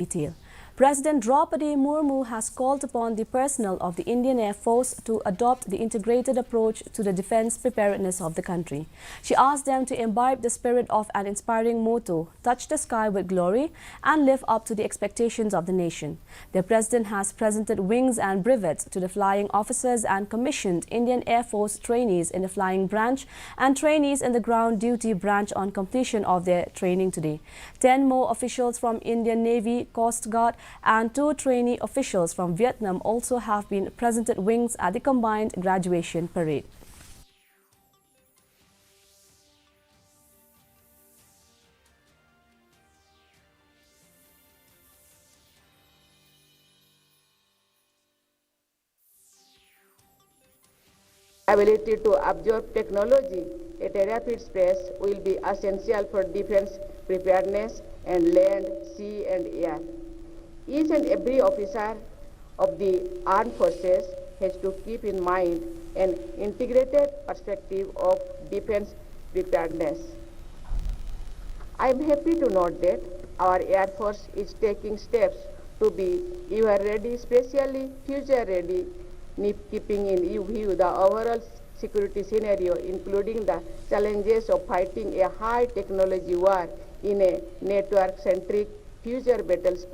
detail. President Droupadi Murmu has called upon the personnel of the Indian Air Force to adopt the integrated approach to the defense preparedness of the country. She asked them to imbibe the spirit of an inspiring motto, touch the sky with glory, and live up to the expectations of the nation. The president has presented wings and brevets to the flying officers and commissioned Indian Air Force trainees in the flying branch and trainees in the ground duty branch on completion of their training today. 10 more officials from Indian Navy, Coast Guard, and 2 trainee officials from Vietnam also have been presented wings at the combined graduation parade. Ability to absorb technology at a rapid pace will be essential for defense preparedness and land, sea and air. Each and every officer of the armed forces has to keep in mind an integrated perspective of defense preparedness. I am happy to note that our Air Force is taking steps to be ever ready, especially future ready, keeping in view the overall security scenario, including the challenges of fighting a high technology war in a network-centric future battle space.